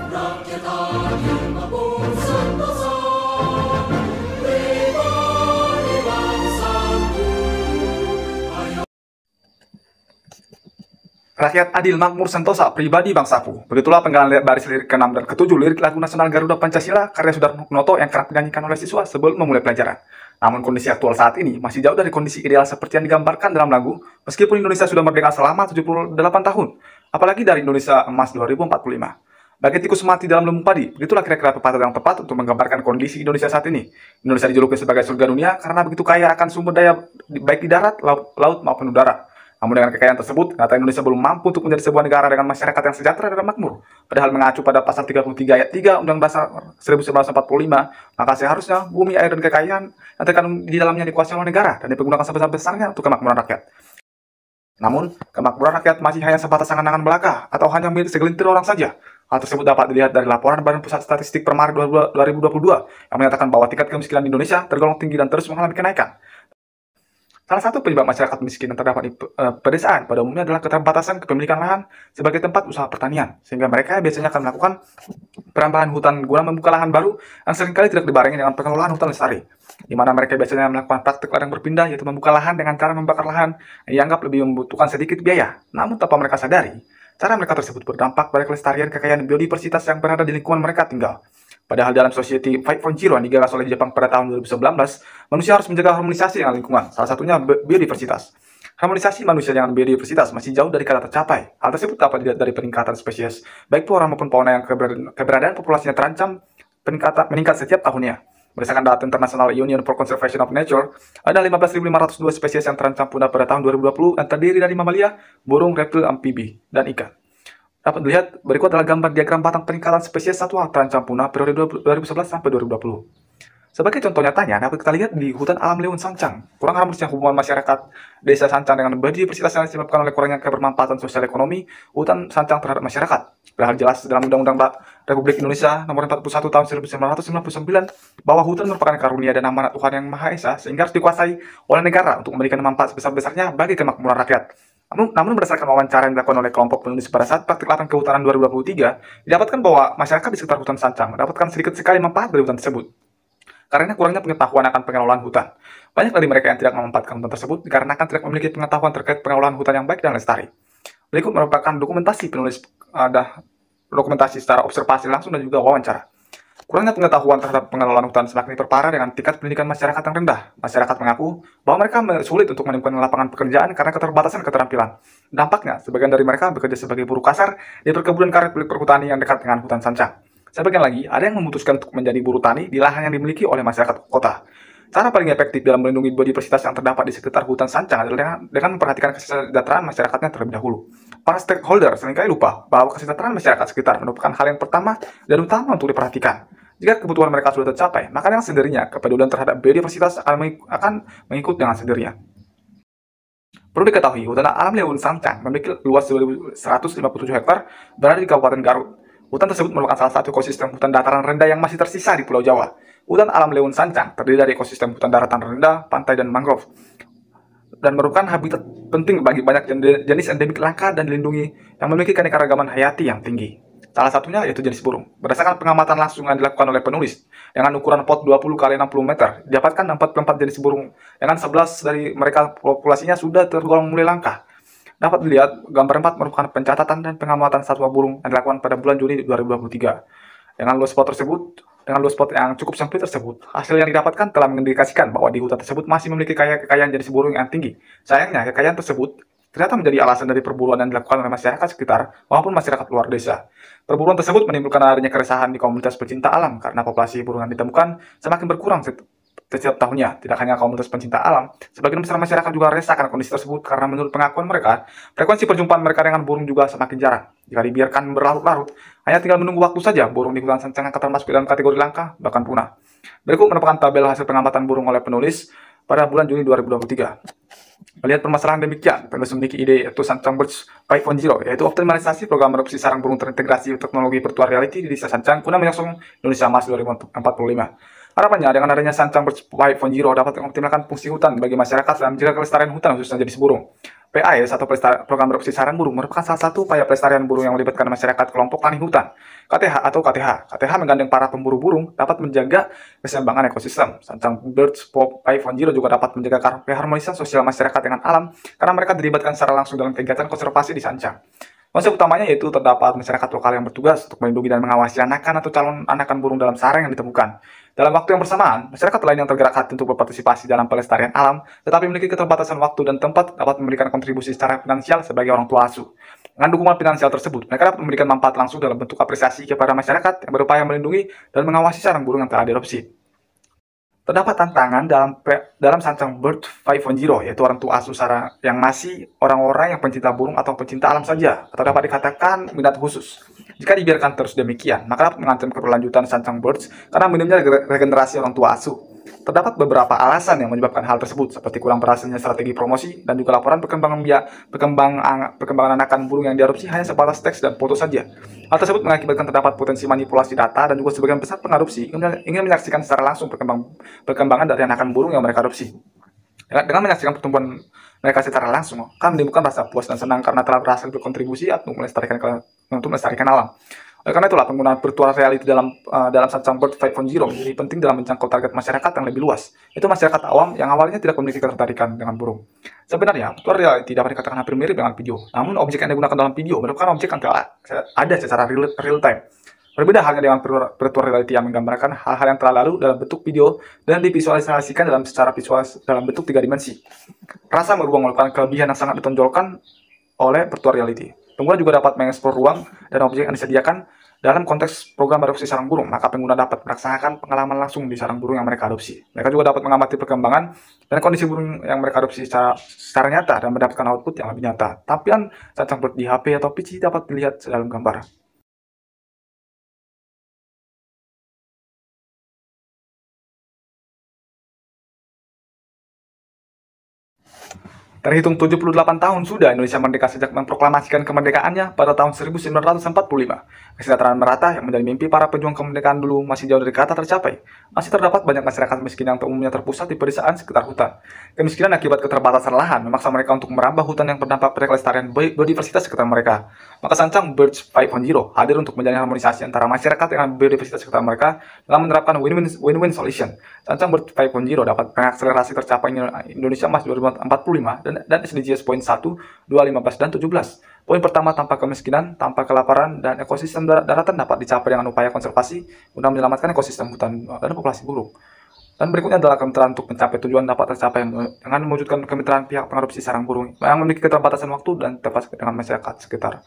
Rakyat adil makmur sentosa, pribadi bangsaku. Rakyat adil, makmur, sentosa, pribadi bangsaku. Begitulah penggalan baris lirik ke-6 dan ke-7 lirik lagu nasional Garuda Pancasila karya Sudarnoto yang kerap dinyanyikan oleh siswa sebelum memulai pelajaran. Namun kondisi aktual saat ini masih jauh dari kondisi ideal seperti yang digambarkan dalam lagu, meskipun Indonesia sudah merdeka selama 78 tahun, apalagi dari Indonesia Emas 2045. Bagi tikus mati dalam lumbung padi, begitulah kira-kira pepatah yang tepat untuk menggambarkan kondisi Indonesia saat ini. Indonesia dijuluki sebagai surga dunia karena begitu kaya akan sumber daya baik di darat, laut maupun udara. Namun dengan kekayaan tersebut, nyata Indonesia belum mampu untuk menjadi sebuah negara dengan masyarakat yang sejahtera dan makmur. Padahal mengacu pada pasal 33 ayat 3 Undang-Undang Dasar 1945, maka seharusnya bumi, air, dan kekayaan yang terkandung di dalamnya dikuasai oleh negara dan dipergunakan sebesar-besarnya untuk kemakmuran rakyat. Namun, kemakmuran rakyat masih hanya sebatas angan-angan belaka atau hanya milik segelintir orang saja. Hal tersebut dapat dilihat dari laporan Badan Pusat Statistik per Maret 2022 yang menyatakan bahwa tingkat kemiskinan di Indonesia tergolong tinggi dan terus mengalami kenaikan. Salah satu penyebab masyarakat miskin yang terdapat di pedesaan pada umumnya adalah keterbatasan kepemilikan lahan sebagai tempat usaha pertanian, sehingga mereka biasanya akan melakukan perambahan hutan guna membuka lahan baru yang seringkali tidak dibarengi dengan pengelolaan hutan lestari, di mana mereka biasanya melakukan praktik ladang berpindah, yaitu membuka lahan dengan cara membakar lahan yang dianggap lebih membutuhkan sedikit biaya, namun tanpa mereka sadari, cara mereka tersebut berdampak pada kelestarian kekayaan biodiversitas yang berada di lingkungan mereka tinggal. Padahal dalam Society 5.0 yang digagas oleh Jepang pada tahun 2019, manusia harus menjaga harmonisasi dengan lingkungan, salah satunya biodiversitas. Harmonisasi manusia dengan biodiversitas masih jauh dari kata tercapai. Hal tersebut dapat dilihat dari peningkatan spesies, baik flora maupun fauna yang keberadaan populasinya terancam meningkat setiap tahunnya. Berdasarkan data International Union for Conservation of Nature, ada 15.502 spesies yang terancam punah pada tahun 2020 yang terdiri dari mamalia, burung, reptil, amfibi, dan ikan. Dapat dilihat, berikut adalah gambar diagram batang peningkatan spesies satwa terancam punah periode 2011 sampai 2020. Sebagai contoh nyatanya, dapat kita lihat di hutan alam Leun Sancang. Kurang harmonisnya hubungan masyarakat desa Sancang dengan biodiversitas yang disebabkan oleh kurangnya kebermanfaatan sosial ekonomi hutan Sancang terhadap masyarakat. Padahal jelas dalam Undang-Undang Republik Indonesia Nomor 41 Tahun 1999 bahwa hutan merupakan karunia dan amanat Tuhan Yang Maha Esa sehingga harus dikuasai oleh negara untuk memberikan manfaat sebesar-besarnya bagi kemakmuran rakyat. Namun berdasarkan wawancara yang dilakukan oleh kelompok penulis pada saat praktik ladang kehutanan 2023, didapatkan bahwa masyarakat di sekitar hutan Sancang mendapatkan sedikit sekali manfaat dari hutan tersebut. Karena kurangnya pengetahuan akan pengelolaan hutan. Banyak dari mereka yang tidak memanfaatkan hutan tersebut dikarenakan tidak memiliki pengetahuan terkait pengelolaan hutan yang baik dan lestari. Berikut merupakan dokumentasi penulis dokumentasi secara observasi langsung dan juga wawancara. Kurangnya pengetahuan terhadap pengelolaan hutan semakin diperparah dengan tingkat pendidikan masyarakat yang rendah. Masyarakat mengaku bahwa mereka sulit untuk menemukan lapangan pekerjaan karena keterbatasan keterampilan. Dampaknya, sebagian dari mereka bekerja sebagai buruh kasar di perkebunan karet milik perhutani yang dekat dengan hutan Sancang. Sebagian lagi, ada yang memutuskan untuk menjadi buruh tani di lahan yang dimiliki oleh masyarakat kota. Cara paling efektif dalam melindungi biodiversitas yang terdapat di sekitar hutan Sancang adalah dengan memperhatikan kesejahteraan masyarakatnya terlebih dahulu. Para stakeholder seringkali lupa bahwa kesejahteraan masyarakat sekitar merupakan hal yang pertama dan utama untuk diperhatikan. Jika kebutuhan mereka sudah tercapai, maka dengan sendirinya kepedulian terhadap biodiversitas akan mengikut dengan sendirinya. Perlu diketahui, hutan alam Leun Sancang memiliki luas 1.157 hektar berada di Kabupaten Garut. Hutan tersebut merupakan salah satu ekosistem hutan dataran rendah yang masih tersisa di Pulau Jawa. Hutan alam Leun Sancang terdiri dari ekosistem hutan daratan rendah, pantai, dan mangrove, dan merupakan habitat penting bagi banyak jenis endemik langka dan dilindungi yang memiliki keanekaragaman hayati yang tinggi. Salah satunya yaitu jenis burung. Berdasarkan pengamatan langsung yang dilakukan oleh penulis, dengan ukuran pot 20 x 60 meter, didapatkan 44 jenis burung, dengan 11 dari mereka populasinya sudah tergolong mulai langka. Dapat dilihat, gambar 4 merupakan pencatatan dan pengamatan satwa burung yang dilakukan pada bulan Juni 2023. Dengan luas spot yang cukup sempit tersebut, hasil yang didapatkan telah mengindikasikan bahwa di hutan tersebut masih memiliki kekayaan jenis burung yang tinggi. Sayangnya, kekayaan tersebut ternyata menjadi alasan dari perburuan yang dilakukan oleh masyarakat sekitar maupun masyarakat luar desa. Perburuan tersebut menimbulkan adanya keresahan di komunitas pecinta alam karena populasi burung yang ditemukan semakin berkurang setiap tahunnya. Tidak hanya komunitas pencinta alam, sebagian besar masyarakat juga resah karena kondisi tersebut karena menurut pengakuan mereka, frekuensi perjumpaan mereka dengan burung juga semakin jarang. Jika dibiarkan berlarut-larut, hanya tinggal menunggu waktu saja burung di hutan Sancang akan termasuk dalam kategori langka, bahkan punah. Berikut merupakan tabel hasil pengamatan burung oleh penulis pada bulan Juni 2023. Melihat permasalahan demikian, penulis memiliki ide yaitu Sancang Birds 5.0, yaitu optimalisasi program adopsi sarang burung terintegrasi teknologi virtual reality di desa Sancang guna menyongsong Indonesia Emas 2045. Harapannya, dengan adanya Sancang Birds 5.0 dapat mengoptimalkan fungsi hutan bagi masyarakat dan menjaga kelestarian hutan khususnya jenis burung. PAS atau Program Adopsi Sarang Burung merupakan salah satu upaya pelestarian burung yang melibatkan masyarakat kelompok tani hutan. KTH menggandeng para pemburu burung dapat menjaga keseimbangan ekosistem. Sancang Birds 5.0 juga dapat menjaga keharmonisan sosial masyarakat dengan alam karena mereka dilibatkan secara langsung dalam kegiatan konservasi di Sancang. Konsep utamanya yaitu terdapat masyarakat lokal yang bertugas untuk melindungi dan mengawasi anakan atau calon anakan burung dalam sarang yang ditemukan. Dalam waktu yang bersamaan, masyarakat lain yang tergerak hati untuk berpartisipasi dalam pelestarian alam, tetapi memiliki keterbatasan waktu dan tempat dapat memberikan kontribusi secara finansial sebagai orang tua asuh. Dengan dukungan finansial tersebut, mereka dapat memberikan manfaat langsung dalam bentuk apresiasi kepada masyarakat yang berupaya melindungi dan mengawasi sarang burung yang telah diadopsi. Terdapat tantangan dalam Sancang Bird 5.0, yaitu orang tua asuh sarang yang masih orang-orang yang pencinta burung atau pencinta alam saja, atau dapat dikatakan minat khusus. Jika dibiarkan terus demikian, maka dapat mengancam keberlanjutan Sancang Birds karena minimnya regenerasi orang tua asuh. Terdapat beberapa alasan yang menyebabkan hal tersebut, seperti kurang berhasilnya strategi promosi dan juga laporan perkembangan anakan burung yang diadopsi hanya sebatas teks dan foto saja. Hal tersebut mengakibatkan terdapat potensi manipulasi data dan juga sebagian besar pengadopsi ingin menyaksikan secara langsung perkembangan dari anakan burung yang mereka adopsi. Dengan menyaksikan pertumbuhan mereka secara langsung, akan menimbulkan rasa puas dan senang karena telah berhasil berkontribusi untuk melestarikan alam. Oleh karena itulah, penggunaan virtual reality dalam Sancang Bird 5.0 menjadi penting dalam menjangkau target masyarakat yang lebih luas, yaitu masyarakat awam yang awalnya tidak memiliki ketertarikan dengan burung. Sebenarnya, virtual reality dapat dikatakan hampir mirip dengan video, namun objek yang digunakan dalam video merupakan objek yang ada secara real time. Berbeda halnya dengan virtual reality yang menggambarkan hal-hal yang telah lalu dalam bentuk video dan divisualisasikan secara visual dalam bentuk 3 dimensi. Rasa berubah merupakan kelebihan yang sangat ditonjolkan oleh virtual reality. Pengguna juga dapat mengeksplor ruang dan objek yang disediakan dalam konteks program adopsi sarang burung, maka pengguna dapat merasakan pengalaman langsung di sarang burung yang mereka adopsi. Mereka juga dapat mengamati perkembangan dan kondisi burung yang mereka adopsi secara nyata dan mendapatkan output yang lebih nyata. Tampilan Sancang Bird di HP atau PC dapat dilihat dalam gambar. Terhitung 78 tahun sudah Indonesia merdeka sejak memproklamasikan kemerdekaannya pada tahun 1945. Kesejahteraan merata yang menjadi mimpi para pejuang kemerdekaan dulu masih jauh dari kata tercapai. Masih terdapat banyak masyarakat miskin yang umumnya terpusat di pedesaan sekitar hutan. Kemiskinan akibat keterbatasan lahan memaksa mereka untuk merambah hutan yang berdampak pada kelestarian biodiversitas sekitar mereka. Maka Sancang Birds 5.0 hadir untuk menjalin harmonisasi antara masyarakat dengan biodiversitas sekitar mereka dalam menerapkan win-win solution. Sancang Birds 5.0 dapat mengakselerasi tercapainya Indonesia Emas 2045 dan SDGs poin 1, 2, 15, dan 17. Poin pertama, tanpa kemiskinan, tanpa kelaparan, dan ekosistem daratan dapat dicapai dengan upaya konservasi guna menyelamatkan ekosistem hutan dan populasi burung. Dan berikutnya adalah kemitraan untuk mencapai tujuan dapat tercapai dengan mewujudkan kemitraan pihak pengadopsi sarang burung yang memiliki keterbatasan waktu dan tepat dengan masyarakat sekitar.